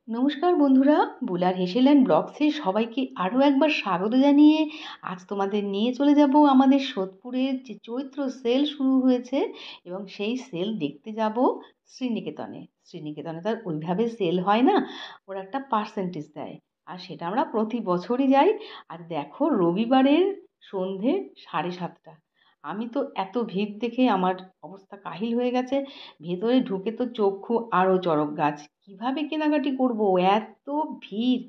নমস্কার বন্ধুরা, বুলার হেসেল্যান্ড ব্লগসে সবাইকে আরও একবার স্বাগত জানিয়ে আজ তোমাদের নিয়ে চলে যাব আমাদের সোদপুরের যে চৈত্র সেল শুরু হয়েছে এবং সেই সেল দেখতে যাব শ্রীনিকেতনে। শ্রীনিকেতনে তার ওইভাবে সেল হয় না, ওরা একটা পার্সেন্টেজ দেয় আর সেটা আমরা প্রতি বছরই যাই। আর দেখো, রবিবারের সন্ধে 7:30। আমি তো এত ভিড় দেখে আমার অবস্থা কাহিল হয়ে গেছে। ভেতরে ঢুকে তো চক্ষু আরও চড়ক গাছ। কিভাবে কেনাকাটি করব, এত ভিড়!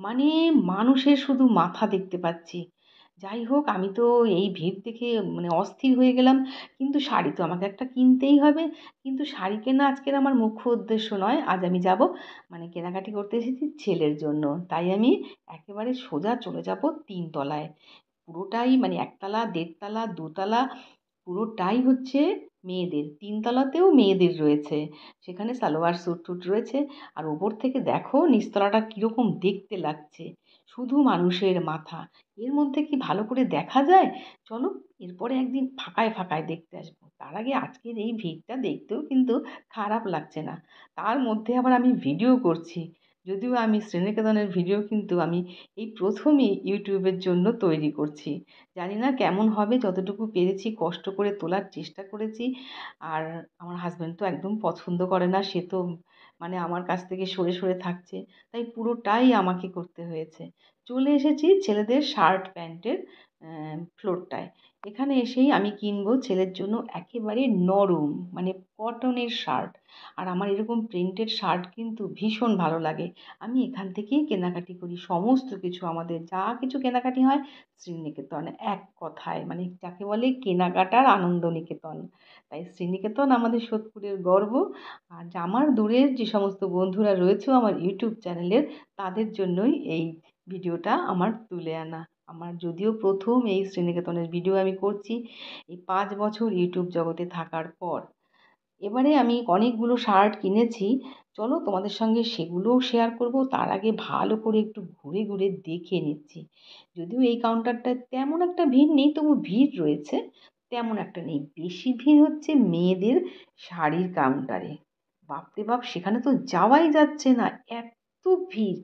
মানে মানুষের শুধু মাথা দেখতে পাচ্ছি। যাই হোক, আমি তো এই ভিড় দেখে মানে অস্থির হয়ে গেলাম। কিন্তু শাড়ি তো আমাকে একটা কিনতেই হবে। কিন্তু শাড়ি কেনা আজকের আমার মুখ্য উদ্দেশ্য নয়। আজ আমি যাব, মানে কেনাকাটি করতে এসেছি ছেলের জন্য। তাই আমি একেবারে সোজা চলে যাব 3 তলায়। পুরোটাই মানে একতলা, দেড়তলা, দোতলা, পুরোটাই হচ্ছে মেয়েদের। 3 তলাতেও মেয়েদের রয়েছে, সেখানে সালোয়ার স্যুট টুট রয়েছে। আর ওপর থেকে দেখো নিচতলাটা কীরকম দেখতে লাগছে, শুধু মানুষের মাথা। এর মধ্যে কি ভালো করে দেখা যায়? চলো, এরপরে একদিন ফাঁকায় ফাঁকায় দেখতে আসবো। তার আগে আজকের এই ভিড়টা দেখতেও কিন্তু খারাপ লাগছে না। তার মধ্যে আবার আমি ভিডিও করছি। যদিও আমি শ্রীনিকেতনের ভিডিও কিন্তু আমি এই প্রথমই ইউটিউবের জন্য তৈরি করছি। জানি না কেমন হবে, যতটুকু পেরেছি কষ্ট করে তোলার চেষ্টা করেছি। আর আমার হাজব্যান্ড তো একদম পছন্দ করে না, সে তো মানে আমার কাছ থেকে সরে সরে থাকছে। তাই পুরোটাই আমাকে করতে হয়েছে। চলে এসেছি ছেলেদের শার্ট প্যান্টের ফ্লোরটায়। এখানে এসেই আমি কিনবো ছেলের জন্য একেবারে নরম মানে কটনের শার্ট। আর আমার এরকম প্রিন্টেড শার্ট কিন্তু ভীষণ ভালো লাগে। আমি এখান থেকেই কেনাকাটি করি সমস্ত কিছু, আমাদের যা কিছু কেনাকাটি হয় শ্রীনিকেতন। এক কথায় মানে যাকে বলে কেনাকাটার আনন্দ নিকেতন। তাই শ্রীনিকেতন আমাদের সোদপুরের গর্ব। আর আমার দূরের যে সমস্ত বন্ধুরা রয়েছে আমার ইউটিউব চ্যানেলের, তাদের জন্যই এই ভিডিওটা আমার তুলে আনা। আমার যদিও প্রথম এই শ্রীনিকেতনের ভিডিও আমি করছি এই 5 বছর ইউটিউব জগতে থাকার পর। এবারে আমি অনেকগুলো শার্ট কিনেছি, চলো তোমাদের সঙ্গে সেগুলোও শেয়ার করব। তার আগে ভালো করে একটু ঘুরে ঘুরে দেখে নিচ্ছি। যদিও এই কাউন্টারটায় তেমন একটা ভিড় নেই, তবু ভিড় রয়েছে। তেমন একটা নেই, বেশি ভিড় হচ্ছে মেয়েদের শাড়ির কাউন্টারে। বাপরে বাপ, সেখানে তো যাওয়াই যাচ্ছে না, এত ভিড়!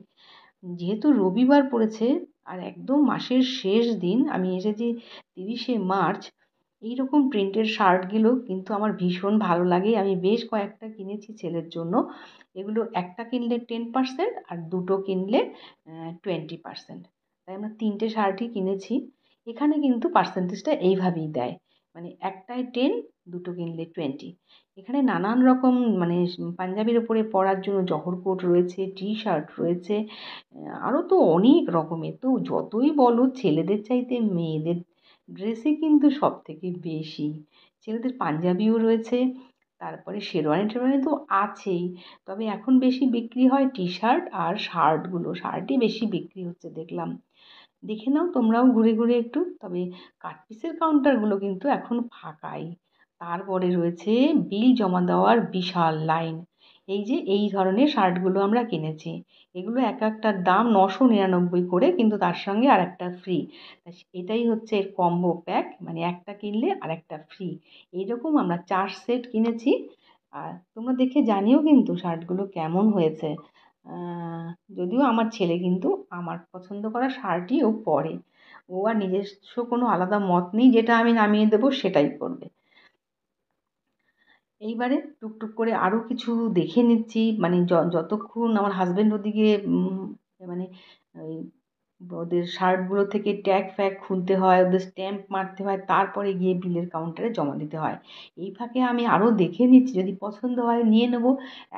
যেহেতু রবিবার পড়েছে আর একদম মাসের শেষ দিন, আমি এসেছি 30শে মার্চ। এইরকম প্রিন্টের শার্টগুলো কিন্তু আমার ভীষণ ভালো লাগে। আমি বেশ কয়েকটা কিনেছি ছেলের জন্য। এগুলো একটা কিনলে 10% আর দুটো কিনলে 20%। তাই আমরা 3টে শার্টই কিনেছি। এখানে কিন্তু পার্সেন্টেজটা এইভাবেই দেয়, মানে একটায় 10, দুটো কিনলে 20। এখানে নানান রকম মানে পাঞ্জাবির ওপরে পরার জন্য জহর কোট রয়েছে, টি শার্ট রয়েছে। আরও তো অনেক রকমের। তো যতই বলো, ছেলেদের চাইতে মেয়েদের ড্রেসই কিন্তু সব থেকে বেশি। ছেলেদের পাঞ্জাবিও রয়েছে, তারপরে শেরওয়ানি টেরওয়ানি তো আছেই। তবে এখন বেশি বিক্রি হয় টি শার্ট আর শার্টগুলো, শার্টই বেশি বিক্রি হচ্ছে দেখলাম। দেখে নাও তোমরাও ঘুরে ঘুরে একটু। তবে কাট পিসের কাউন্টারগুলো কিন্তু এখন ফাঁকাই। তারপরে রয়েছে বিল জমা দেওয়ার বিশাল লাইন। এই যে এই ধরনের শার্টগুলো আমরা কিনেছি, এগুলো এক একটার দাম 999 করে, কিন্তু তার সঙ্গে আর একটা ফ্রি। এটাই হচ্ছে এর কম্বো প্যাক, মানে একটা কিনলে আর একটা ফ্রি। এইরকম আমরা 4 সেট কিনেছি। আর তোমরা দেখে জানিও কিন্তু শার্টগুলো কেমন হয়েছে। আহ, যদিও আমার ছেলে কিন্তু আমার পছন্দ করা শার্টই ও পরে। ও আর নিজস্ব কোনো আলাদা মত নেই, যেটা আমি নামিয়ে দেবো সেটাই করবে। এইবারে টুকটুক করে আরও কিছু দেখে নিচ্ছি, মানে যতক্ষণ আমার হাজব্যান্ড ওদিকে মানে ওই ওদের শার্টগুলো থেকে ট্যাগ ফ্যাগ খুলতে হয়, ওদের স্ট্যাম্প মারতে হয়, তারপরে গিয়ে বিলের কাউন্টারে জমা দিতে হয়। এই ফাঁকে আমি আরও দেখে নিচ্ছি, যদি পছন্দ হয় নিয়ে নেব।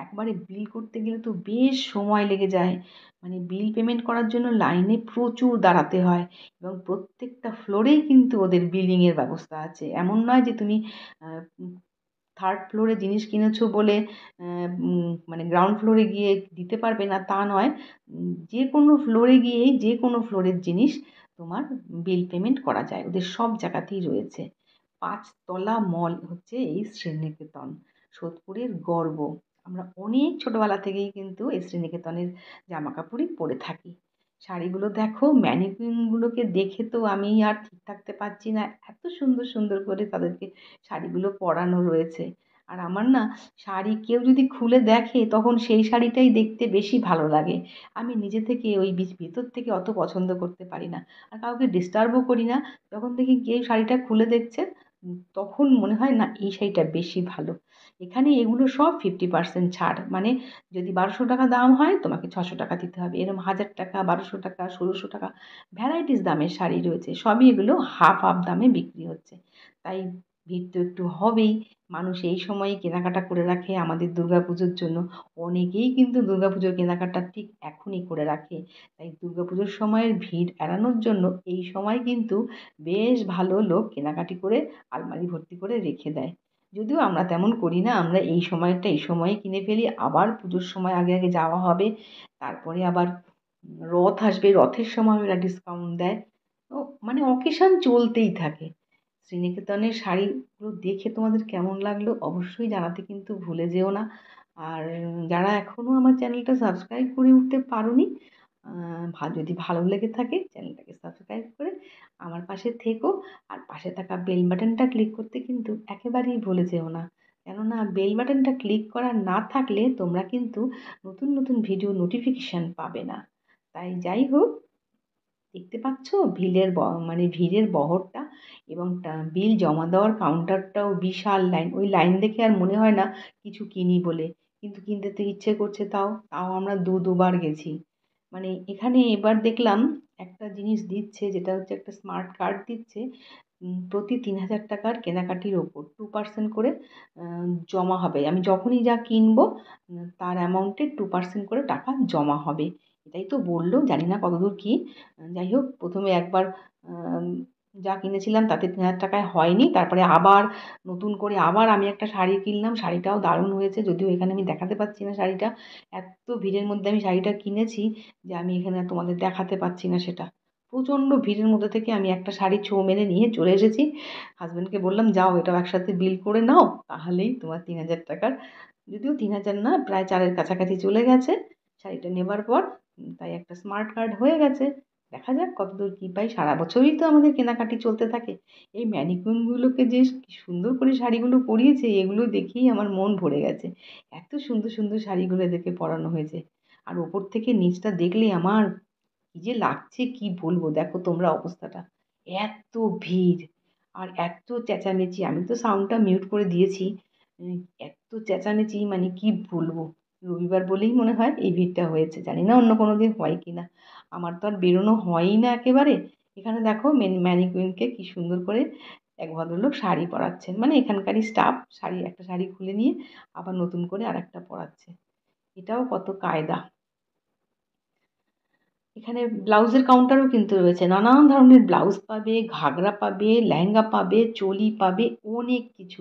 একবারে বিল করতে গেলে তো বেশ সময় লেগে যায়, মানে বিল পেমেন্ট করার জন্য লাইনে প্রচুর দাঁড়াতে হয়। এবং প্রত্যেকটা ফ্লোরেই কিন্তু ওদের বিলিংয়ের ব্যবস্থা আছে। এমন নয় যে তুমি 3rd ফ্লোরে জিনিস কিনেছো বলে মানে গ্রাউন্ড ফ্লোরে গিয়ে দিতে পারবে না, তা নয়। যে কোনো ফ্লোরে গিয়েই যে কোনো ফ্লোরের জিনিস তোমার বিল পেমেন্ট করা যায়, ওদের সব জায়গাতেই রয়েছে। 5 তলা মল হচ্ছে এই শ্রীনিকেতন, সোদপুরের গর্ব। আমরা অনেক ছোটোবেলা থেকেই কিন্তু এই শ্রীনিকেতনের জামা কাপড়ই পরে থাকি। শাড়িগুলো দেখো, ম্যানিকুইনগুলোকে দেখে তো আমি আর ঠিক থাকতে পারছি না, এত সুন্দর সুন্দর করে তাদেরকে শাড়িগুলো পরানো রয়েছে। আর আমার না শাড়ি কেউ যদি খুলে দেখে তখন সেই শাড়িটাই দেখতে বেশি ভালো লাগে। আমি নিজে থেকে ওই ভেতর থেকে অত পছন্দ করতে পারি না। আর কাউকে ডিস্টার্বও করি না। যখন দেখি কেউ শাড়িটা খুলে দেখছে তখন মনে হয় না এই শাড়িটা বেশি ভালো। এখানে এগুলো সব 50% ছাড়। মানে যদি ১২০০ টাকা দাম হয় তোমাকে ৬০০ টাকা দিতে হবে। এরকম ১০০০ টাকা, ১২০০ টাকা, ১৬০০ টাকা ভ্যারাইটিস দামের শাড়ি রয়েছে। সবই এগুলো হাফ, হাফ দামে বিক্রি হচ্ছে। তাই ভিড় তো একটু হবেই। মানুষ এই সময়েই কেনাকাটা করে রাখে আমাদের দুর্গাপুজোর জন্য। অনেকেই কিন্তু দুর্গাপুজোর কেনাকাটা ঠিক এখনই করে রাখে। তাই দুর্গাপুজোর সময়ের ভিড় এড়ানোর জন্য এই সময় কিন্তু বেশ ভালো লোক কেনাকাটি করে আলমারি ভর্তি করে রেখে দেয়। যদিও আমরা তেমন করি না, আমরা এই সময়টা এই সময়েই কিনে ফেলি। আবার পুজোর সময় আগে, আগে যাওয়া হবে। তারপরে আবার রথ আসবে, রথের সময় ওরা ডিসকাউন্ট দেয়। ও মানে অকেশান চলতেই থাকে। শ্রীনিকেতনের শাড়িগুলো দেখে তোমাদের কেমন লাগলো অবশ্যই জানাতে কিন্তু ভুলে যেও না। আর যারা এখনও আমার চ্যানেলটা সাবস্ক্রাইব করে উঠতে পারোনি, যদি ভালো লেগে থাকে চ্যানেলটাকে সাবস্ক্রাইব করে আমার পাশে থেকো। আর পাশে থাকা বেল বাটনটা ক্লিক করতে কিন্তু একেবারেই ভুলে যেও না। কেননা বেল বাটনটা ক্লিক করা না থাকলে তোমরা কিন্তু নতুন নতুন ভিডিও নোটিফিকেশান পাবে না। তাই যাই হোক, দেখতে পাচ্ছ মানে ভিড়ের বহরটা, এবং বিল জমা দেওয়ার কাউন্টারটাও বিশাল লাইন। ওই লাইন দেখে আর মনে হয় না কিছু কিনি বলে, কিন্তু কিনতে তো ইচ্ছে করছে। তাও তাও আমরা দুবার গেছি। মানে এখানে এবার দেখলাম একটা জিনিস দিচ্ছে, যেটা হচ্ছে একটা স্মার্ট কার্ড দিচ্ছে। প্রতি ৩,০০০ টাকার কেনাকাটির ওপর 2% করে জমা হবে। আমি যখনই যা কিনবো তার অ্যামাউন্টে 2% করে টাকা জমা হবে। এটাই তো বলল, জানি না কতদূর কী। যাই হোক, প্রথমে একবার আম যা কিনেছিলাম তাতে ৩,০০০ টাকায় হয়নি। তারপরে আবার নতুন করে আবার আমি একটা শাড়ি কিনলাম। শাড়িটাও দারুণ হয়েছে। যদিও এখানে আমি দেখাতে পারছি না শাড়িটা। এত্ত ভিড়ের মধ্যে আমি শাড়িটা কিনেছি যে আমি এখানে আর তোমাদের দেখাতে পারছি না সেটা। প্রচণ্ড ভিড়ের মধ্যে থেকে আমি একটা শাড়ি ছোঁ মেরে নিয়ে চলে এসেছি। হাসব্যান্ডকে বললাম, "যাও এটাও একসাথে বিল করে নাও। তাহলেই তোমার ৩,০০০ টাকার", যদিও ৩,০০০ না, প্রায় ৪ এর কাছাকাছি চলে গেছে শাড়িটা নেবার পর। তাই একটা স্মার্ট কার্ড হয়ে গেছে। দেখা যাক কতদূর কী পাই। সারা বছরই তো আমাদের কেনাকাটি চলতে থাকে। এই ম্যানিকুইনগুলোকে যে কি সুন্দর করে শাড়িগুলো পরিয়েছে, এগুলো দেখেই আমার মন ভরে গেছে। এত সুন্দর সুন্দর শাড়িগুলো এদেরকে পরানো হয়েছে। আর ওপর থেকে নিচটা দেখলে আমার কী যে লাগছে কী বলবো। দেখো তোমরা অবস্থাটা। এত ভিড় আর এত চেঁচামেচি। আমি তো সাউন্ডটা মিউট করে দিয়েছি। উম এত চেঁচামেচি মানে কি বলবো। রবিবার বলেই মনে হয় এই ভিড়টা হয়েছে। জানি না অন্য কোনো দিন হয় কি না। আমার তো আর বেরোনো হয়ই না একেবারে। এখানে দেখো ম্যানিকুইনকে কি সুন্দর করে এক ভদ্রলোক শাড়ি পরাচ্ছেন। মানে এখানকারই স্টাফ একটা শাড়ি খুলে নিয়ে আবার নতুন করে আরেকটা পরাচ্ছে। এটাও কত কায়দা। এখানে ব্লাউজের কাউন্টারও কিন্তু রয়েছে। নানান ধরনের ব্লাউজ পাবে, ঘাগরা পাবে, লেহেঙ্গা পাবে, চোলি পাবে, অনেক কিছু।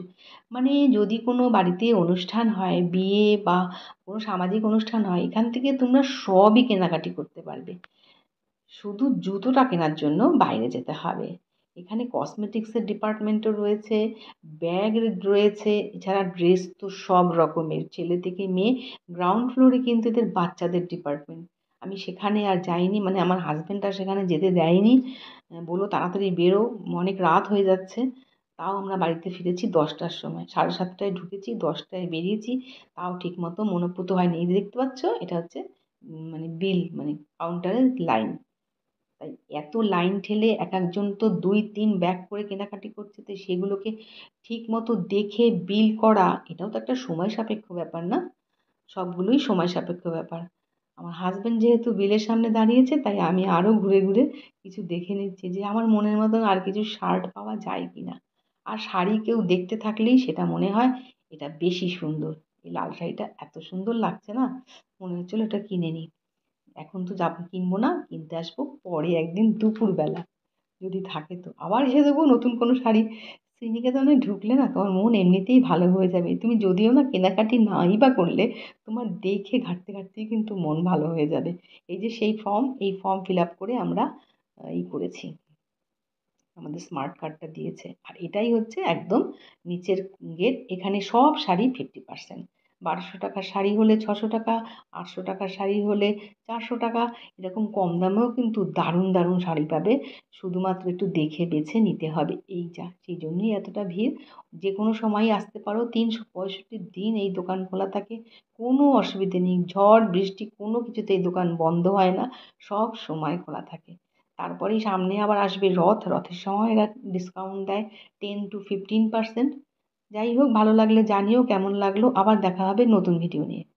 মানে যদি কোনো বাড়িতে অনুষ্ঠান হয়, বিয়ে বা কোনো সামাজিক অনুষ্ঠান হয়, এখান থেকে তোমরা সবই কেনাকাটি করতে পারবে। শুধু জুতোটা কেনার জন্য বাইরে যেতে হবে। এখানে কসমেটিক্সের ডিপার্টমেন্টও রয়েছে, ব্যাগ রয়েছে, এছাড়া ড্রেস তো সব রকমের, ছেলে থেকে মেয়ে। গ্রাউন্ড ফ্লোরে কিন্তু এদের বাচ্চাদের ডিপার্টমেন্ট। আমি সেখানে আর যাইনি, মানে আমার হাসব্যান্ড আর সেখানে যেতে দেয়নি। বলল, "তাড়াতাড়ি বেরো, অনেক রাত হয়ে যাচ্ছে।" তাও আমরা বাড়িতে ফিরেছি ১০টার সময়। ৭:৩০টায় ঢুকেছি, ১০টায় বেরিয়েছি। তাও ঠিকমতো মনোপুত হয়নি। এই যে দেখতে পাচ্ছ, এটা হচ্ছে মানে বিল, মানে কাউন্টারের লাইন। তাই এত লাইন ঠেলে একেকজন তো ২-৩ ব্যাগ করে কেনাকাটি করছে, তো সেগুলোকে ঠিকমতো দেখে বিল করা, এটাও তো একটা সময় সাপেক্ষ ব্যাপার না? সবগুলোই সময় সাপেক্ষ ব্যাপার। আমার হাসব্যান্ড যেহেতু বিলের সামনে দাঁড়িয়েছে, তাই আমি আরও ঘুরে ঘুরে কিছু দেখে নিচ্ছি যে আমার মনের মতন আর কিছু শার্ট পাওয়া যায় কিনা। আর শাড়ি কেউ দেখতে থাকলেই সেটা মনে হয় এটা বেশি সুন্দর। এই লাল শাড়িটা এত সুন্দর লাগছে না, মনে হচ্ছিল এটা কিনে নিই। এখন তো কিনবো না, কিনতে আসবো পরে একদিন দুপুরবেলা, যদি থাকে তো। আবার এসে দেখবো নতুন কোনো শাড়ি। শ্রীনিকেতনে ঢুকলে না তোমার মন এমনিতেই ভালো হয়ে যাবে। তুমি যদিও না কেনাকাটি নাই বা করলে, তোমার দেখে ঘাঁটতে ঘাঁটতেই কিন্তু মন ভালো হয়ে যাবে। এই যে সেই ফর্ম, এই ফর্ম ফিল আপ করে আমরা করেছি। আমাদের স্মার্ট কার্ডটা দিয়েছে। আর এটাই হচ্ছে একদম নিচের গেট। এখানে সব শাড়ি 50%। 1200 টাকার শাড়ি হলে 600 টাকা, 800 টাকার শাড়ি হলে 400 টাকা। এরকম কম দামেও কিন্তু দারুণ দারুণ শাড়ি পাবে, শুধুমাত্র একটু দেখে বেছে নিতে হবে। এই যা, সেই জন্যই এতটা ভিড়। যে কোনো সময়ই আসতে পারো, 365 দিন এই দোকান খোলা থাকে, কোনো অসুবিধে নেই। ঝড় বৃষ্টি কোনো কিছুতে এই দোকান বন্ধ হয় না, সব সময় খোলা থাকে। তারপরেই সামনে আবার আসবে রথের সময় এরা ডিসকাউন্ট দেয় 10 to 15%। যাই হোক, ভালো লাগলে জানিও কেমন লাগলো। আবার দেখা হবে নতুন ভিডিও নিয়ে।